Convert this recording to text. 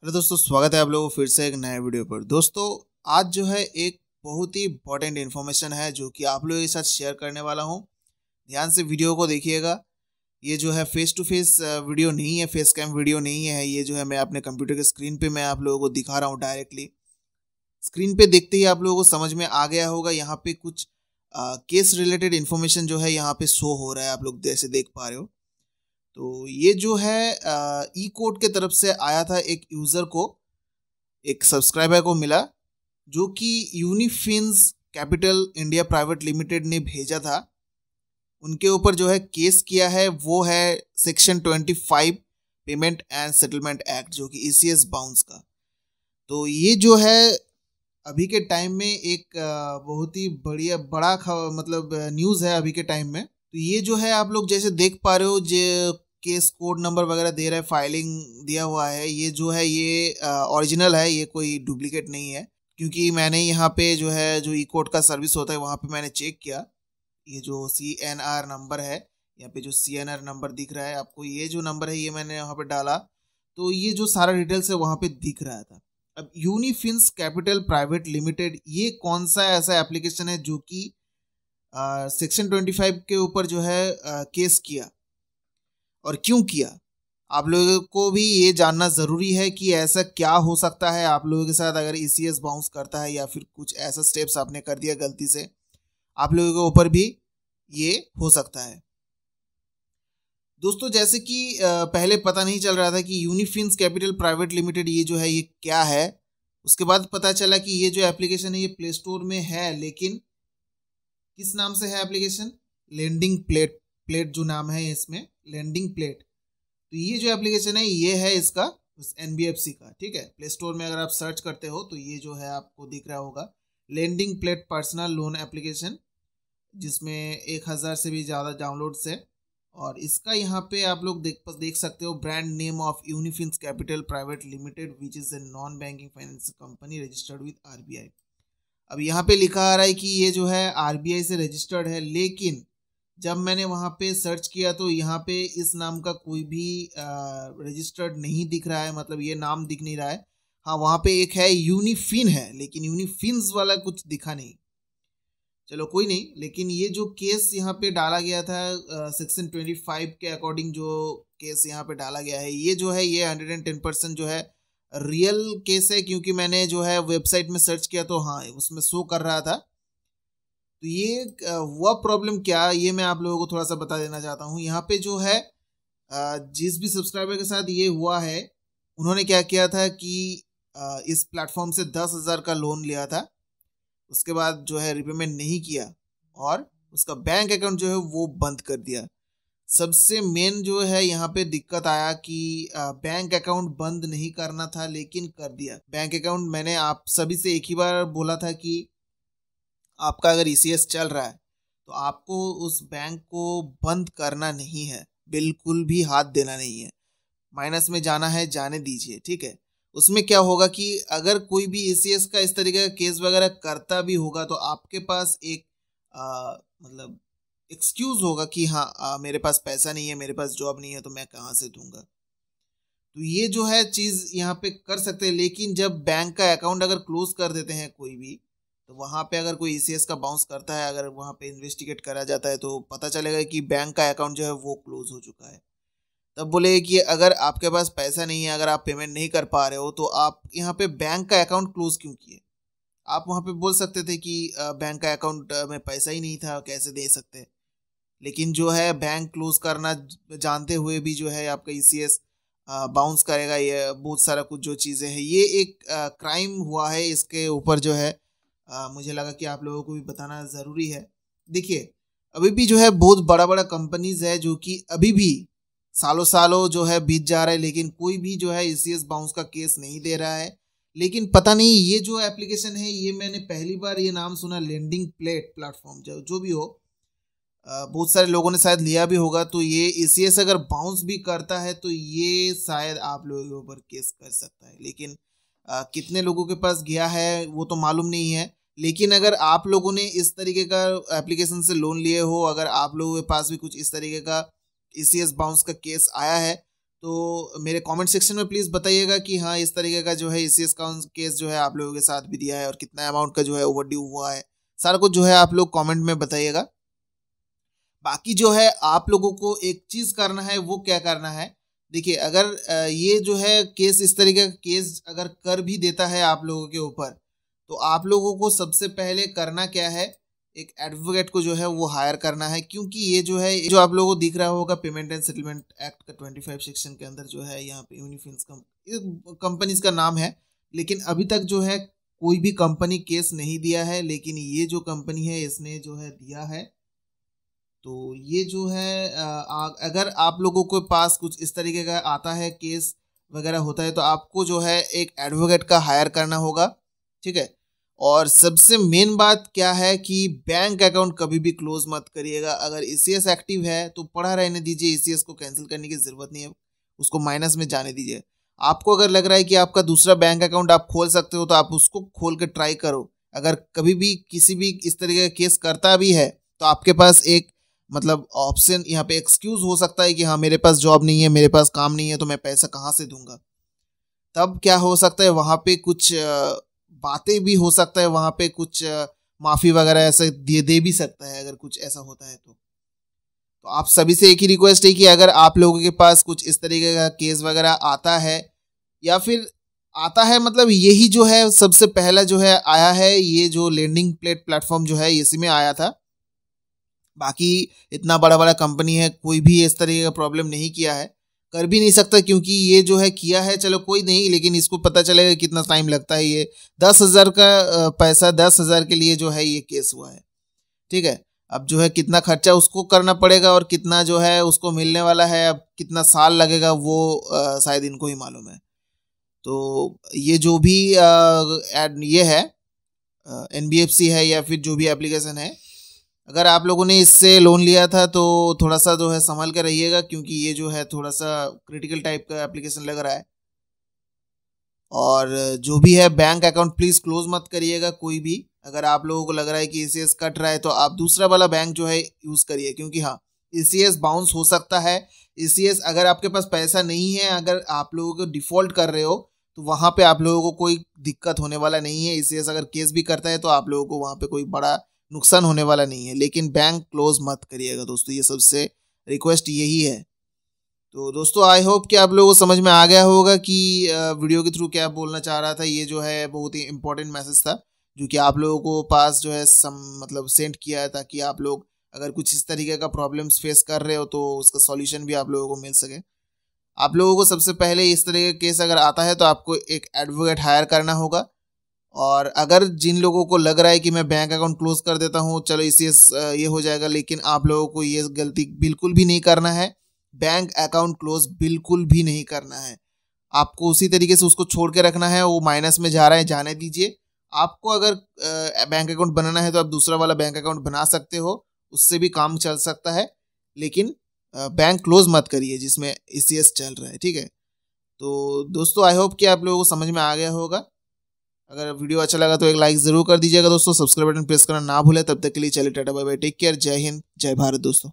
Hello दोस्तों, स्वागत है आप लोगों को फिर से एक नए वीडियो पर। दोस्तों, आज जो है एक बहुत ही इंपॉर्टेंट इन्फॉर्मेशन है जो कि आप लोगों के साथ शेयर करने वाला हूं। ध्यान से वीडियो को देखिएगा। ये जो है फेस टू फेस वीडियो नहीं है, फेस कैम वीडियो नहीं है। ये जो है मैं अपने कंप्यूटर के स्क्रीन पे मैं आप लोगों को दिखा रहा हूँ डायरेक्टली। स्क्रीन पे देखते ही आप लोगों को समझ में आ गया होगा। यहाँ पे कुछ केस रिलेटेड इन्फॉर्मेशन जो है यहाँ पे शो हो रहा है, आप लोग जैसे देख पा रहे हो। तो ये जो है ई कोड के तरफ से आया था, एक यूज़र को, एक सब्सक्राइबर को मिला, जो कि यूनिफिन्स कैपिटल इंडिया प्राइवेट लिमिटेड ने भेजा था। उनके ऊपर जो है केस किया है वो है section 25 payment and settlement act, जो कि ईसीएस बाउंस का। तो ये जो है अभी के टाइम में एक बहुत ही बड़ा मतलब न्यूज़ है अभी के टाइम में। तो ये जो है आप लोग जैसे देख पा रहे हो, जो केस कोड नंबर वगैरह दे रहा है, फाइलिंग दिया हुआ है, ये जो है ये ओरिजिनल है, ये कोई डुप्लीकेट नहीं है। क्योंकि मैंने यहाँ पे जो है जो ई कोड का सर्विस होता है वहाँ पे मैंने चेक किया। ये जो CNR नंबर है, यहाँ पे जो CNR नंबर दिख रहा है आपको, ये जो नंबर है ये मैंने यहाँ पे डाला तो ये जो सारा डिटेल्स है वहाँ पे दिख रहा था। अब यूनिफिन्स कैपिटल प्राइवेट लिमिटेड, ये कौन सा ऐसा एप्लीकेशन है जो कि सेक्शन 25 के ऊपर जो है केस किया और क्यों किया। आप लोगों को भी ये जानना ज़रूरी है कि ऐसा क्या हो सकता है आप लोगों के साथ अगर ईसीएस बाउंस करता है, या फिर कुछ ऐसा स्टेप्स आपने कर दिया गलती से, आप लोगों के ऊपर भी ये हो सकता है। दोस्तों, जैसे कि पहले पता नहीं चल रहा था कि यूनिफिन्स कैपिटल प्राइवेट लिमिटेड ये जो है ये क्या है। उसके बाद पता चला कि ये जो एप्लीकेशन है ये प्ले स्टोर में है, लेकिन किस नाम से है एप्लीकेशन? लेंडिंग प्लेट जो नाम है इसमें, लेंडिंग प्लेट। तो ये जो एप्लीकेशन है ये है इसका NBFC का, ठीक है। प्ले स्टोर में अगर आप सर्च करते हो तो ये जो है आपको दिख रहा होगा, lending plate personal loan application, जिसमें 1000 से भी ज़्यादा डाउनलोड्स है। और इसका यहाँ पे आप लोग देख सकते हो, brand name of Unifinz capital private limited which is a non banking finance company registered with RBI। अब यहाँ पे लिखा आ रहा है कि ये जो है RBI से रजिस्टर्ड है, लेकिन जब मैंने वहाँ पे सर्च किया तो यहाँ पे इस नाम का कोई भी रजिस्टर्ड नहीं दिख रहा है, मतलब ये नाम दिख नहीं रहा है। हाँ, वहाँ पे एक है यूनिफिन है, लेकिन यूनिफिन्स वाला कुछ दिखा नहीं। चलो कोई नहीं, लेकिन ये जो केस यहाँ पे डाला गया था सेक्शन 25 के अकॉर्डिंग, जो केस यहाँ पे डाला गया है ये जो है ये 110% जो है रियल केस है। क्योंकि मैंने जो है वेबसाइट में सर्च किया तो हाँ, उसमें शो कर रहा था। तो ये हुआ प्रॉब्लम क्या, ये मैं आप लोगों को थोड़ा सा बता देना चाहता हूँ। यहाँ पे जो है जिस भी सब्सक्राइबर के साथ ये हुआ है, उन्होंने क्या किया था कि इस प्लेटफॉर्म से 10,000 का लोन लिया था। उसके बाद जो है रिपेमेंट नहीं किया और उसका बैंक अकाउंट जो है वो बंद कर दिया। सबसे मेन जो है यहाँ पे दिक्कत आया कि बैंक अकाउंट बंद नहीं करना था, लेकिन कर दिया। बैंक अकाउंट, मैंने आप सभी से एक ही बार बोला था कि आपका अगर ECS चल रहा है तो आपको उस बैंक को बंद करना नहीं है, बिल्कुल भी हाथ देना नहीं है। माइनस में जाना है, जाने दीजिए, ठीक है। उसमें क्या होगा कि अगर कोई भी ECS का इस तरीके का केस वगैरह करता भी होगा तो आपके पास एक मतलब एक्सक्यूज होगा कि हाँ मेरे पास पैसा नहीं है, मेरे पास जॉब नहीं है, तो मैं कहाँ से दूंगा। तो ये जो है चीज़ यहाँ पे कर सकते हैं। लेकिन जब बैंक का अकाउंट अगर क्लोज कर देते हैं कोई भी, तो वहाँ पे अगर कोई ECS का बाउंस करता है, अगर वहाँ पे इन्वेस्टिगेट करा जाता है तो पता चलेगा कि बैंक का अकाउंट जो है वो क्लोज हो चुका है। तब बोले कि अगर आपके पास पैसा नहीं है, अगर आप पेमेंट नहीं कर पा रहे हो, तो आप यहाँ पे बैंक का अकाउंट क्लोज क्यों किए? आप वहाँ पे बोल सकते थे कि बैंक का अकाउंट में पैसा ही नहीं था, कैसे दे सकते। लेकिन जो है बैंक क्लोज करना जानते हुए भी जो है आपका ECS बाउंस करेगा, ये बहुत सारा कुछ जो चीज़ें हैं, ये एक क्राइम हुआ है। इसके ऊपर जो है मुझे लगा कि आप लोगों को भी बताना ज़रूरी है। देखिए, अभी भी जो है बहुत बड़ा बड़ा कंपनीज है जो कि अभी भी सालों सालों जो है बीत जा रहा है, लेकिन कोई भी जो है ECS बाउंस का केस नहीं दे रहा है। लेकिन पता नहीं ये जो एप्लीकेशन है, ये मैंने पहली बार ये नाम सुना, लेंडिंग प्लेट प्लेटफॉर्म, जो भी हो, बहुत सारे लोगों ने शायद लिया भी होगा। तो ये ECS अगर बाउंस भी करता है तो ये शायद आप लोगों के ऊपर केस कर सकता है। लेकिन कितने लोगों के पास गया है वो तो मालूम नहीं है। लेकिन अगर आप लोगों ने इस तरीके का एप्लीकेशन से लोन लिए हो, अगर आप लोगों के पास भी कुछ इस तरीके का ECS बाउंस का केस आया है, तो मेरे कमेंट सेक्शन में प्लीज़ बताइएगा कि हाँ इस तरीके का जो है ECS का केस जो है आप लोगों के साथ भी दिया है और कितना अमाउंट का जो है ओवर ड्यू हुआ है, सारा कुछ जो है आप लोग कमेंट में बताइएगा। बाकी जो है आप लोगों को एक चीज़ करना है, वो क्या करना है, देखिए अगर ये जो है केस इस तरीके का केस अगर कर भी देता है आप लोगों के ऊपर, तो आप लोगों को सबसे पहले करना क्या है, एक एडवोकेट को जो है वो हायर करना है, क्योंकि ये जो है जो आप लोगों को दिख रहा होगा पेमेंट एंड सेटलमेंट एक्ट का 25 सेक्शन के अंदर जो है यहाँ पे यूनिफिन्स कंपनीज का नाम है, लेकिन अभी तक जो है कोई भी कंपनी केस नहीं दिया है, लेकिन ये जो कंपनी है इसने जो है दिया है। तो ये जो है अगर आप लोगों के पास कुछ इस तरीके का आता है केस वगैरह होता है, तो आपको जो है एक एडवोकेट का हायर करना होगा, ठीक है। और सबसे मेन बात क्या है कि बैंक अकाउंट कभी भी क्लोज मत करिएगा। अगर ECS एक्टिव है तो पड़ा रहने दीजिए, ECS को कैंसिल करने की ज़रूरत नहीं है, उसको माइनस में जाने दीजिए। आपको अगर लग रहा है कि आपका दूसरा बैंक अकाउंट आप खोल सकते हो तो आप उसको खोल के ट्राई करो। अगर कभी भी किसी भी इस तरीके का केस करता भी है तो आपके पास एक मतलब ऑप्शन यहाँ पे एक्सक्यूज़ हो सकता है कि हाँ मेरे पास जॉब नहीं है, मेरे पास काम नहीं है, तो मैं पैसा कहाँ से दूंगा। तब क्या हो सकता है, वहाँ पे कुछ बातें भी हो सकता है, वहाँ पे कुछ माफ़ी वगैरह ऐसे दे भी सकता है अगर कुछ ऐसा होता है तो आप सभी से एक ही रिक्वेस्ट है कि अगर आप लोगों के पास कुछ इस तरीके का केस वगैरह आता है, या फिर आता है मतलब यही जो है सबसे पहला जो है आया है, ये जो लैंडिंग प्लेटफॉर्म जो है इसी में आया था। बाकी इतना बड़ा बड़ा कंपनी है, कोई भी इस तरीके का प्रॉब्लम नहीं किया है, कर भी नहीं सकता, क्योंकि ये जो है किया है चलो कोई नहीं, लेकिन इसको पता चलेगा कितना टाइम लगता है। ये 10,000 का पैसा 10,000 के लिए जो है ये केस हुआ है, ठीक है। अब जो है कितना खर्चा उसको करना पड़ेगा और कितना जो है उसको मिलने वाला है, अब कितना साल लगेगा वो शायद इनको ही मालूम है। तो ये जो भी ये है NBFC है या फिर जो भी एप्लीकेशन है, अगर आप लोगों ने इससे लोन लिया था तो थोड़ा सा जो है संभल कर रहिएगा, क्योंकि ये जो है थोड़ा सा क्रिटिकल टाइप का एप्लीकेशन लग रहा है। और जो भी है बैंक अकाउंट प्लीज़ क्लोज मत करिएगा कोई भी। अगर आप लोगों को लग रहा है कि ECS कट रहा है तो आप दूसरा वाला बैंक जो है यूज़ करिए, क्योंकि हाँ ECS बाउंस हो सकता है। ECS अगर आपके पास पैसा नहीं है, अगर आप लोगों को डिफ़ॉल्ट कर रहे हो, तो वहाँ पे आप लोगों को कोई दिक्कत होने वाला नहीं है। ECS अगर केस भी करता है तो आप लोगों को वहाँ पे कोई बड़ा नुकसान होने वाला नहीं है, लेकिन बैंक क्लोज मत करिएगा दोस्तों, ये सबसे रिक्वेस्ट यही है। तो दोस्तों आई होप कि आप लोगों को समझ में आ गया होगा कि वीडियो के थ्रू क्या बोलना चाह रहा था। ये जो है बहुत ही इंपॉर्टेंट मैसेज था जो कि आप लोगों को पास जो है मतलब सेंड किया है, ताकि आप लोग अगर कुछ इस तरीके का प्रॉब्लम्स फेस कर रहे हो तो उसका सॉल्यूशन भी आप लोगों को मिल सके। आप लोगों को सबसे पहले इस तरीके का केस अगर आता है तो आपको एक एडवोकेट हायर करना होगा। और अगर जिन लोगों को लग रहा है कि मैं बैंक अकाउंट क्लोज कर देता हूँ चलो ECS ये हो जाएगा, लेकिन आप लोगों को ये गलती बिल्कुल भी नहीं करना है। बैंक अकाउंट क्लोज बिल्कुल भी नहीं करना है, आपको उसी तरीके से उसको छोड़ के रखना है। वो माइनस में जा रहा है, जाने दीजिए। आपको अगर बैंक अकाउंट बनाना है तो आप दूसरा वाला बैंक अकाउंट बना सकते हो, उससे भी काम चल सकता है, लेकिन बैंक क्लोज मत करिए जिसमें ECS चल रहा है, ठीक है। तो दोस्तों आई होप कि आप लोगों को समझ में आ गया होगा। अगर वीडियो अच्छा लगा तो एक लाइक ज़रूर कर दीजिएगा दोस्तों, सब्सक्राइब बटन प्रेस करना ना भूलें। तब तक के लिए चलिए tata bye bye, take care, जय हिंद, जय भारत दोस्तों।